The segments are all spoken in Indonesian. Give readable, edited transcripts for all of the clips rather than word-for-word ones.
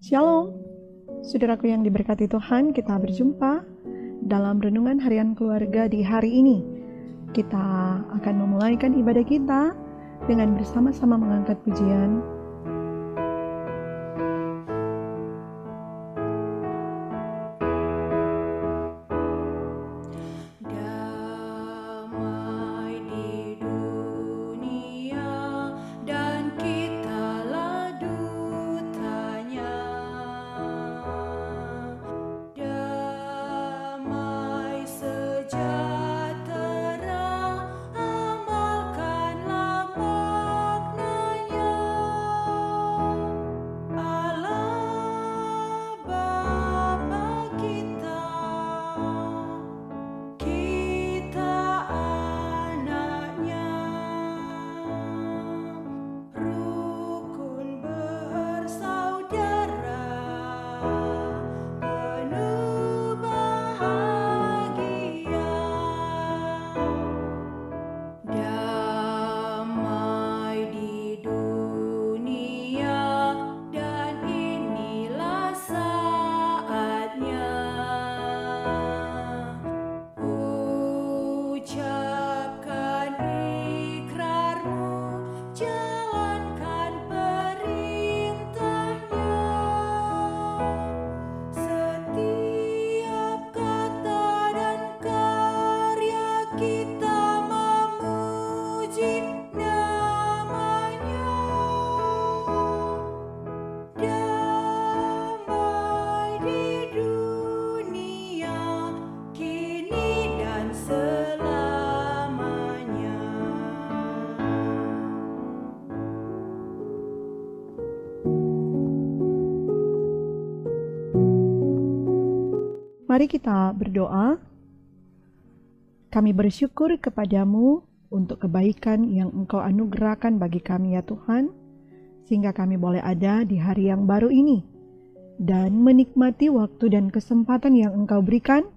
Shalom, saudaraku yang diberkati Tuhan, kita berjumpa dalam renungan harian keluarga di hari ini. Kita akan memulaikan ibadah kita dengan bersama-sama mengangkat pujian. Mari kita berdoa. Kami bersyukur kepadamu untuk kebaikan yang Engkau anugerahkan bagi kami ya Tuhan, sehingga kami boleh ada di hari yang baru ini, dan menikmati waktu dan kesempatan yang Engkau berikan.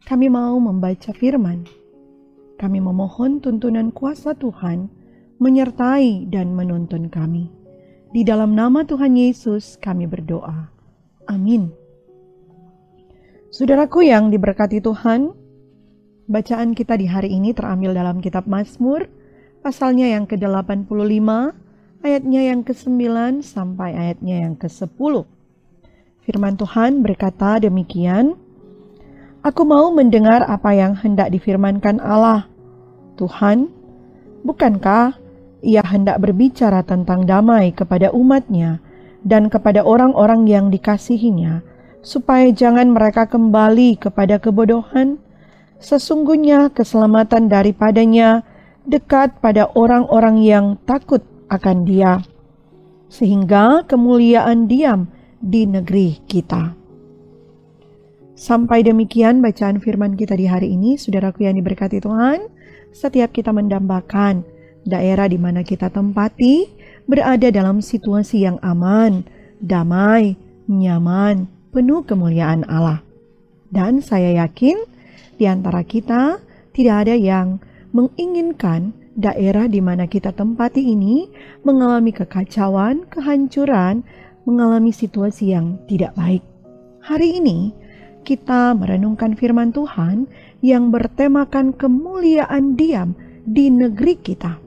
Kami mau membaca firman. Kami memohon tuntunan kuasa Tuhan menyertai dan menuntun kami. Di dalam nama Tuhan Yesus kami berdoa. Amin. Saudaraku yang diberkati Tuhan, bacaan kita di hari ini terambil dalam kitab Mazmur, pasalnya yang ke-85, ayatnya yang ke-9 sampai ayatnya yang ke-10. Firman Tuhan berkata demikian, "Aku mau mendengar apa yang hendak difirmankan Allah. Tuhan, bukankah Ia hendak berbicara tentang damai kepada umat-Nya dan kepada orang-orang yang dikasihi-Nya, supaya jangan mereka kembali kepada kebodohan? Sesungguhnya keselamatan daripadanya dekat pada orang-orang yang takut akan Dia, sehingga kemuliaan diam di negeri kita." Sampai demikian bacaan firman kita di hari ini, saudaraku yang diberkati Tuhan. Setiap kita mendambakan daerah di mana kita tempati berada dalam situasi yang aman, damai, nyaman, penuh kemuliaan Allah. Dan saya yakin di antara kita tidak ada yang menginginkan daerah di mana kita tempati ini mengalami kekacauan, kehancuran, mengalami situasi yang tidak baik. Hari ini kita merenungkan firman Tuhan yang bertemakan kemuliaan diam di negeri kita.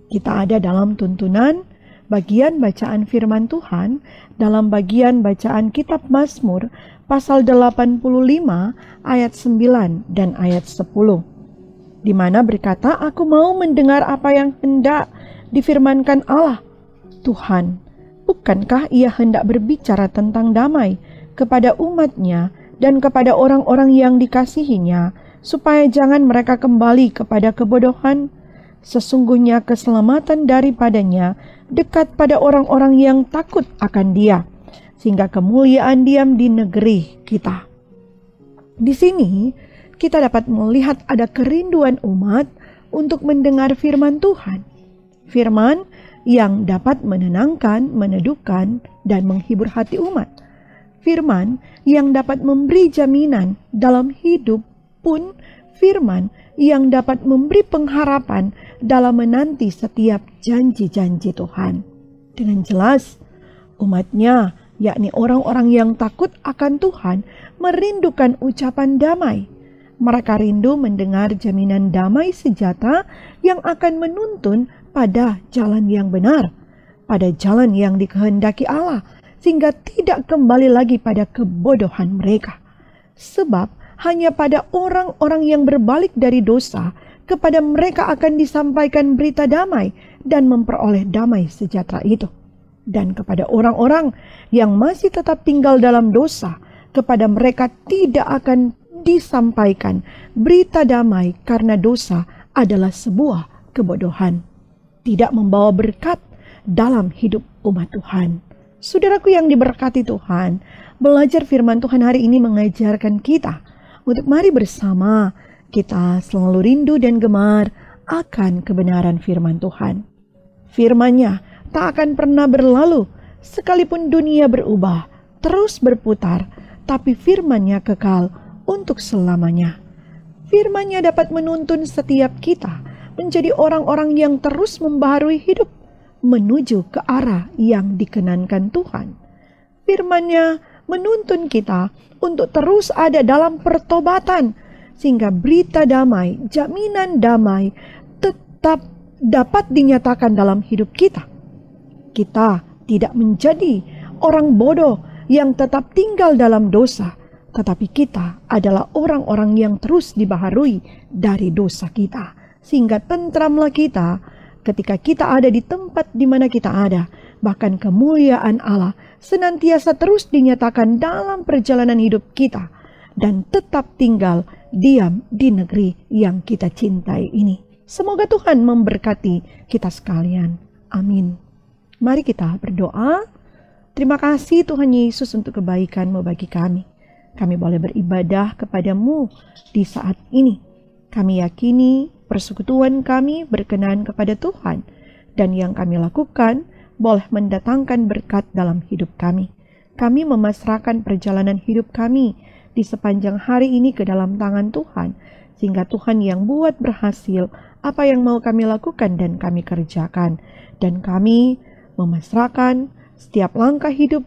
Kita ada dalam tuntunan bagian bacaan firman Tuhan dalam bagian bacaan kitab Mazmur pasal 85 ayat 9 dan ayat 10, di mana berkata, "Aku mau mendengar apa yang hendak difirmankan Allah. Tuhan, bukankah Ia hendak berbicara tentang damai kepada umat-Nya dan kepada orang-orang yang dikasihi-Nya, supaya jangan mereka kembali kepada kebodohan? Sesungguhnya keselamatan daripadanya dekat pada orang-orang yang takut akan Dia, sehingga kemuliaan diam di negeri kita." Di sini kita dapat melihat ada kerinduan umat untuk mendengar firman Tuhan. Firman yang dapat menenangkan, meneduhkan, dan menghibur hati umat. Firman yang dapat memberi jaminan dalam hidup, pun firman yang dapat memberi pengharapan dalam menanti setiap janji-janji Tuhan. Dengan jelas, umat-Nya yakni orang-orang yang takut akan Tuhan, merindukan ucapan damai. Mereka rindu mendengar jaminan damai sejahtera yang akan menuntun pada jalan yang benar, pada jalan yang dikehendaki Allah, sehingga tidak kembali lagi pada kebodohan mereka. Sebab hanya pada orang-orang yang berbalik dari dosa, kepada mereka akan disampaikan berita damai dan memperoleh damai sejahtera itu. Dan kepada orang-orang yang masih tetap tinggal dalam dosa, kepada mereka tidak akan disampaikan berita damai karena dosa adalah sebuah kebodohan. Tidak membawa berkat dalam hidup umat Tuhan. Saudaraku yang diberkati Tuhan, belajar firman Tuhan hari ini mengajarkan kita untuk mari bersama kita selalu rindu dan gemar akan kebenaran firman Tuhan. Firman-Nya tak akan pernah berlalu, sekalipun dunia berubah, terus berputar, tapi firman-Nya kekal untuk selamanya. Firman-Nya dapat menuntun setiap kita menjadi orang-orang yang terus membaharui hidup, menuju ke arah yang dikenankan Tuhan. Firman-Nya menuntun kita untuk terus ada dalam pertobatan, sehingga berita damai, jaminan damai tetap dapat dinyatakan dalam hidup kita. Kita tidak menjadi orang bodoh yang tetap tinggal dalam dosa, tetapi kita adalah orang-orang yang terus dibaharui dari dosa kita, sehingga tentramlah kita ketika kita ada di tempat di mana kita ada. Bahkan kemuliaan Allah senantiasa terus dinyatakan dalam perjalanan hidup kita, dan tetap tinggal diam di negeri yang kita cintai ini. Semoga Tuhan memberkati kita sekalian. Amin. Mari kita berdoa. Terima kasih Tuhan Yesus untuk kebaikan-Mu bagi kami. Kami boleh beribadah kepadamu di saat ini. Kami yakini persekutuan kami berkenan kepada Tuhan, dan yang kami lakukan boleh mendatangkan berkat dalam hidup kami. Kami memasrahkan perjalanan hidup kami di sepanjang hari ini ke dalam tangan Tuhan, sehingga Tuhan yang buat berhasil apa yang mau kami lakukan dan kami kerjakan. Dan kami memasrahkan setiap langkah hidup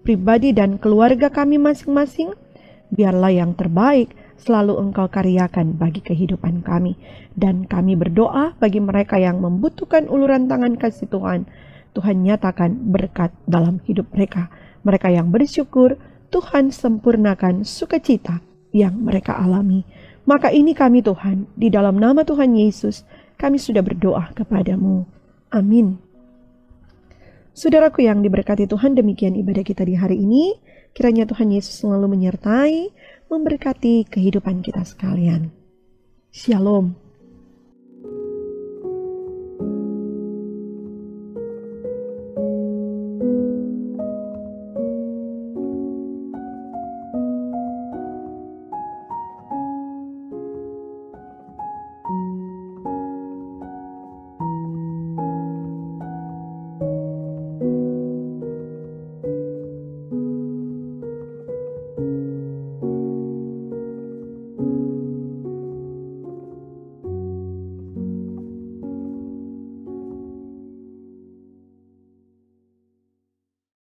pribadi dan keluarga kami masing-masing. Biarlah yang terbaik selalu Engkau karyakan bagi kehidupan kami. Dan kami berdoa bagi mereka yang membutuhkan uluran tangan kasih Tuhan. Tuhan nyatakan berkat dalam hidup mereka. Mereka yang bersyukur, Tuhan sempurnakan sukacita yang mereka alami. Maka ini kami Tuhan, di dalam nama Tuhan Yesus, kami sudah berdoa kepadamu. Amin. Saudaraku yang diberkati Tuhan, demikian ibadah kita di hari ini. Kiranya Tuhan Yesus selalu menyertai, memberkati kehidupan kita sekalian. Shalom.